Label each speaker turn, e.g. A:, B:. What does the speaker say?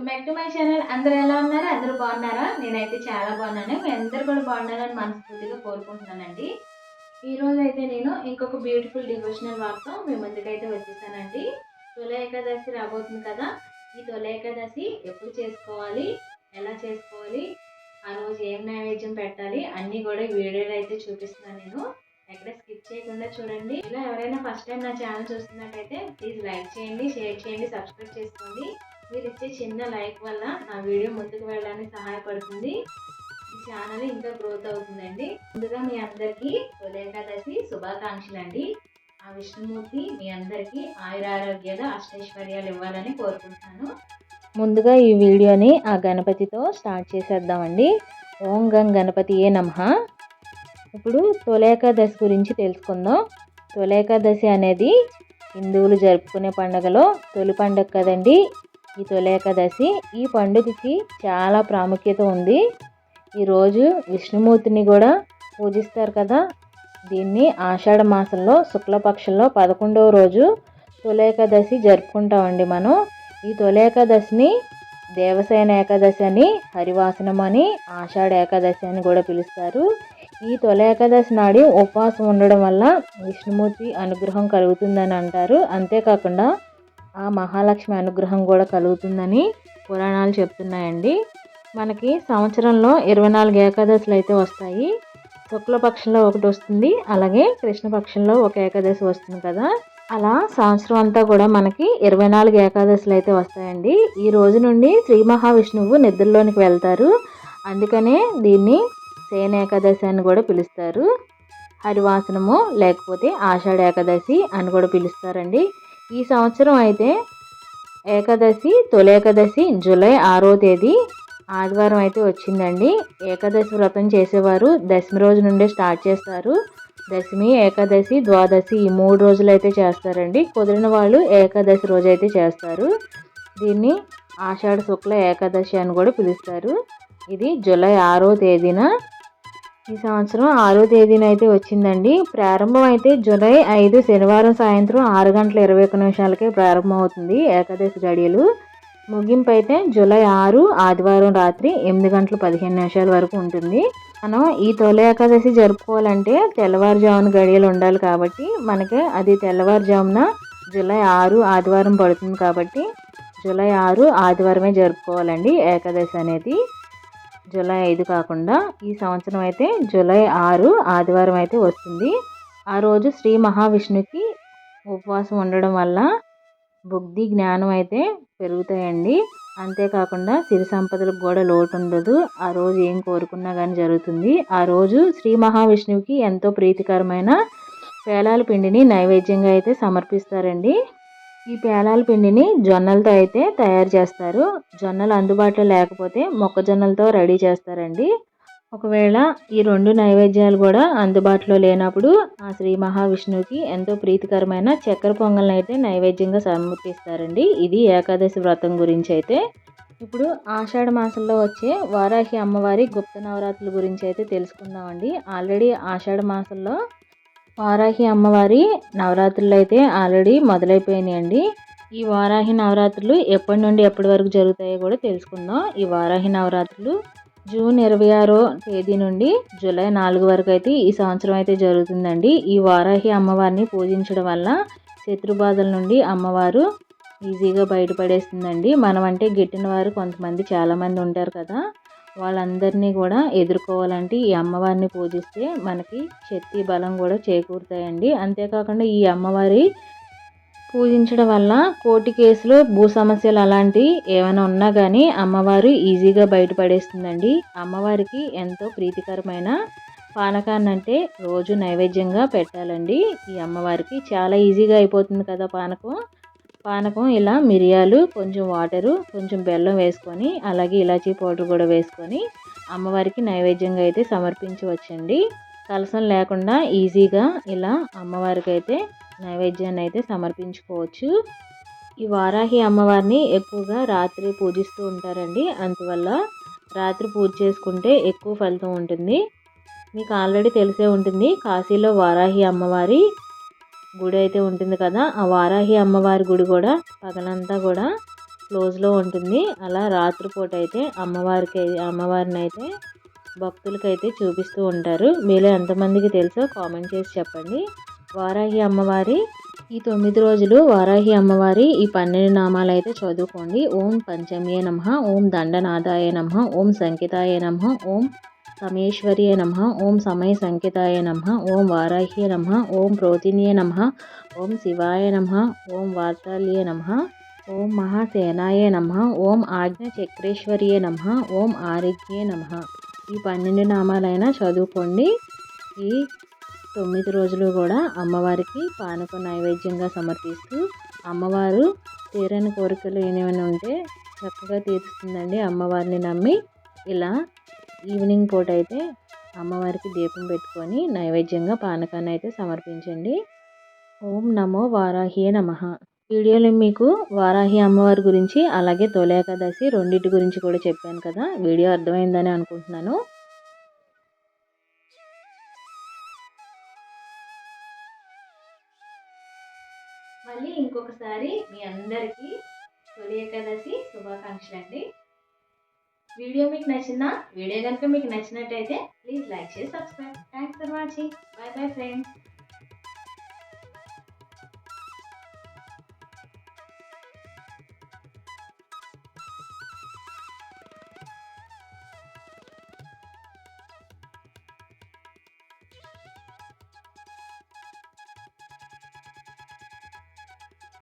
A: Welcome back to my channel. అందరూ ఎలా ఉన్నారు? అందరూ బాగున్నారా? నేనైతే చాలా బాగున్నాను. మీ అందరూ కూడా బాగున్నారని మనస్ఫూర్తిగా కోరుకుంటున్నానండి. ఈ రోజు అయితే నేను ఇంకొక బ్యూటిఫుల్ డివోషనల్ వార్తో మీ ముందుకైతే వచ్చేసానండి. తొలి ఏకాదశి రాబోతుంది కదా. ఈ తొలి ఏకాదశి ఎప్పుడు చేసుకోవాలి, ఎలా చేసుకోవాలి, ఆ రోజు ఏం నైవేద్యం పెట్టాలి అన్నీ కూడా ఈ వీడియోలో అయితే చూపిస్తున్నాను నేను. ఎక్కడ స్కిప్ చేయకుండా చూడండి. ఇలా ఎవరైనా ఫస్ట్ టైం నా ఛానల్ చూస్తున్నట్టయితే ప్లీజ్ లైక్ చేయండి, షేర్ చేయండి, సబ్స్క్రైబ్ చేసుకోండి. మీరు ఇచ్చే చిన్న లైక్ వల్ల నా వీడియో ముందుకు వెళ్ళడానికి సహాయపడుతుంది. ఈ ఛానల్ ఇంకా గ్రోత్ అవుతుందండి. ముందుగా మీ అందరికీ తొలి ఏకాదశి శుభాకాంక్షలు అండి. ఆ విష్ణుమూర్తి మీ అందరికీ ఆయురారోగ్యాల అష్టైశ్వర్యాలు ఇవ్వాలని కోరుకుంటున్నాను. ముందుగా ఈ వీడియోని ఆ గణపతితో స్టార్ట్ చేసేద్దామండి. ఓం గం గణపతియే నమః. ఇప్పుడు తొలి ఏకాదశి గురించి తెలుసుకుందాం. తొలి ఏకాదశి అనేది హిందువులు జరుపుకునే పండుగలో తొలి పండుగ కదండి ఈ తొలి ఏకాదశి. ఈ పండుగకి చాలా ప్రాముఖ్యత ఉంది. ఈరోజు విష్ణుమూర్తిని కూడా పూజిస్తారు కదా. దీన్ని ఆషాఢ మాసంలో శుక్లపక్షంలో 11వ రోజు తొలి ఏకాదశి జరుపుకుంటామండి మనం. ఈ తొలి ఏకాదశిని దేవసేన ఏకాదశి అని, హరివాసనం అని, ఆషాఢ ఏకాదశి అని కూడా పిలుస్తారు. ఈ తొలి ఏకాదశి నాడు ఉపవాసం ఉండడం వల్ల విష్ణుమూర్తి అనుగ్రహం కలుగుతుందని అంటారు. అంతేకాకుండా ఆ మహాలక్ష్మి అనుగ్రహం కూడా కలుగుతుందని పురాణాలు చెప్తున్నాయండి. మనకి సంవత్సరంలో 24 ఏకాదశులు అయితే వస్తాయి. శుక్లపక్షంలో ఒకటి వస్తుంది, అలాగే కృష్ణపక్షంలో ఒక ఏకాదశి వస్తుంది కదా. అలా సంవత్సరం అంతా కూడా మనకి 24 ఏకాదశులు అయితే వస్తాయండి. ఈ రోజు నుండి శ్రీ మహావిష్ణువు నిద్రలోనికి వెళ్తారు. అందుకనే దీన్ని శయన ఏకాదశి అని కూడా పిలుస్తారు. హరివాసనము లేకపోతే ఆషాఢ ఏకాదశి అని కూడా పిలుస్తారండి. ఈ సంవత్సరం అయితే ఏకాదశి తొలి ఏకాదశి జూలై 6వ తేదీ ఆదివారం అయితే వచ్చిందండి. ఏకాదశి వ్రతం చేసేవారు దశమి రోజు నుండే స్టార్ట్ చేస్తారు. దశమి, ఏకాదశి, ద్వాదశి ఈ 3 రోజులు అయితే చేస్తారండి. కుదిరిన వాళ్ళు ఏకాదశి రోజు అయితే చేస్తారు. దీన్ని ఆషాఢ శుక్ల ఏకాదశి అని కూడా పిలుస్తారు. ఇది జూలై 6వ తేదీన ఈ సంవత్సరం 6వ తేదీన అయితే వచ్చిందండి. ప్రారంభం అయితే జూలై 5 శనివారం సాయంత్రం 6:21 ప్రారంభం అవుతుంది ఏకాదశి గడియలు. ముగింపు అయితే జూలై 6 ఆదివారం రాత్రి 8:15 వరకు ఉంటుంది. మనం ఈ తొలి ఏకాదశి జరుపుకోవాలంటే తెల్లవారుజామున గడియలు ఉండాలి కాబట్టి మనకి అది తెల్లవారుజామున జూలై 6 ఆదివారం పడుతుంది కాబట్టి జూలై 6 ఆదివారమే జరుపుకోవాలండి ఏకాదశి అనేది. జూలై 5 కాకుండా ఈ సంవత్సరం అయితే జూలై 6 ఆదివారం అయితే వస్తుంది. ఆ రోజు శ్రీ మహావిష్ణుకి ఉపవాసం ఉండడం వల్ల బుద్ధి జ్ఞానం అయితే పెరుగుతాయండి. అంతేకాకుండా సిరి సంపదలకు కూడా లోటు ఉండదు. ఆ రోజు ఏం కోరుకున్నా కానీ జరుగుతుంది. ఆ రోజు శ్రీ మహావిష్ణువుకి ఎంతో ప్రీతికరమైన పేలాల పిండిని నైవేద్యంగా అయితే సమర్పిస్తారండి. ఈ పేలాల పిండిని జొన్నలతో అయితే తయారు చేస్తారు. జొన్నలు అందుబాటులో లేకపోతే మొక్కజొన్నలతో రెడీ చేస్తారండి. ఒకవేళ ఈ 2 నైవేద్యాలు కూడా అందుబాటులో లేనప్పుడు ఆ శ్రీ మహావిష్ణువుకి ఎంతో ప్రీతికరమైన చక్కెర పొంగల్ని అయితే నైవేద్యంగా సమర్పిస్తారండి. ఇది ఏకాదశి వ్రతం గురించి అయితే. ఇప్పుడు ఆషాఢ మాసంలో వచ్చే వారాహి అమ్మవారి గుప్త నవరాత్రుల గురించి అయితే తెలుసుకుందామండి. ఆల్రెడీ ఆషాఢ మాసంలో వారాహి అమ్మవారి నవరాత్రులు అయితే ఆల్రెడీ మొదలైపోయినాయండి. ఈ వారాహి నవరాత్రులు ఎప్పటి నుండి ఎప్పటి వరకు జరుగుతాయో కూడా తెలుసుకుందాం. ఈ వారాహి నవరాత్రులు జూన్ 26వ తేదీ నుండి జూలై 4 వరకు అయితే ఈ సంవత్సరం అయితే జరుగుతుందండి. ఈ వారాహి అమ్మవారిని పూజించడం వల్ల శత్రుబాధల నుండి అమ్మవారు ఈజీగా బయటపడేస్తుందండి. మనం అంటే గిట్టిన వారు కొంతమంది చాలామంది ఉంటారు కదా. వాళ్ళందరినీ కూడా ఎదుర్కోవాలంటే ఈ అమ్మవారిని పూజిస్తే మనకి శక్తి బలం కూడా చేకూరుతాయండి. అంతేకాకుండా ఈ అమ్మవారి పూజించడం వల్ల కోర్టు కేసులు, భూ సమస్యలు అలాంటివి ఏమైనా ఉన్నా కానీ అమ్మవారు ఈజీగా బయటపడేస్తుందండి. అమ్మవారికి ఎంతో ప్రీతికరమైన పానకాన్ని అంటే రోజు నైవేద్యంగా పెట్టాలండి. ఈ అమ్మవారికి చాలా ఈజీగా అయిపోతుంది కదా పానకం ఇలా మిరియాలు, కొంచెం వాటరు, కొంచెం బెల్లం వేసుకొని అలాగే ఇలాచీ పౌడర్ కూడా వేసుకొని అమ్మవారికి నైవేద్యంగా అయితే సమర్పించవచ్చండి. కలసం లేకుండా ఈజీగా ఇలా అమ్మవారికి అయితే నైవేద్యాన్ని అయితే సమర్పించుకోవచ్చు. ఈ వారాహి అమ్మవారిని ఎక్కువగా రాత్రి పూజిస్తూ ఉంటారండి. అందువల్ల రాత్రి పూజ చేసుకుంటే ఎక్కువ ఫలితం ఉంటుంది. మీకు ఆల్రెడీ తెలిసే ఉంటుంది, కాశీలో వారాహి అమ్మవారి గుడి అయితే ఉంటుంది కదా. ఆ వారాహి అమ్మవారి గుడి కూడా పగలంతా కూడా క్లోజ్లో ఉంటుంది. అలా రాత్రిపూట అయితే అమ్మవారిని అయితే భక్తులకైతే చూపిస్తూ ఉంటారు. మీలో ఎంతమందికి తెలుసో కామెంట్ చేసి చెప్పండి. వారాహి అమ్మవారి ఈ 9 రోజులు వారాహి అమ్మవారి ఈ 12 నామాలు అయితే చదువుకోండి. ఓం పంచమ్యే నమః, ఓం దండనాథాయ నమః, ఓం సంకితాయ నమః, ఓం సమేశ్వర్యే నమః, ఓం సమయ సంకితాయ నమః, ఓం వారాహ్యే నమః, ఓం ప్రోతిన్యే నమః, ఓం శివాయ నమః, ఓం వార్తాల్యే నమః, ఓం మహాసేనాయ నమః, ఓం ఆజ్ఞచక్రేశ్వర్యే నమః, ఓం ఆరిగ్యే నమః. ఈ 12 నామాలైనా చదువుకోండి. ఈ 9 రోజులు కూడా అమ్మవారికి పానకం నైవేద్యంగా సమర్పిస్తూ అమ్మవారు తీరని కోరికలు ఏమైనా ఉంటే చక్కగా తీరుస్తుందండి. అమ్మవారిని నమ్మి ఇలా ఈవినింగ్ పూట అయితే అమ్మవారికి దీపం పెట్టుకొని నైవేద్యంగా పానకాన్ని అయితే సమర్పించండి. ఓం నమో వారాహ్యే నమః. వీడియోలో మీకు వారాహి అమ్మవారి గురించి అలాగే తొలి ఏకాదశి రెండింటి గురించి కూడా చెప్పాను కదా. వీడియో అర్థమైందని అనుకుంటున్నాను. మళ్ళీ ఇంకొకసారి మీ అందరికీ తొలి ఏకాదశి శుభాకాంక్షలు అండి. వీడియో మీకు నచ్చిందా? వీడియో కనుక మీకు నచ్చినట్టయితే ప్లీజ్ లైక్ చేసి subscribe. Thanks for watching. By bye friends.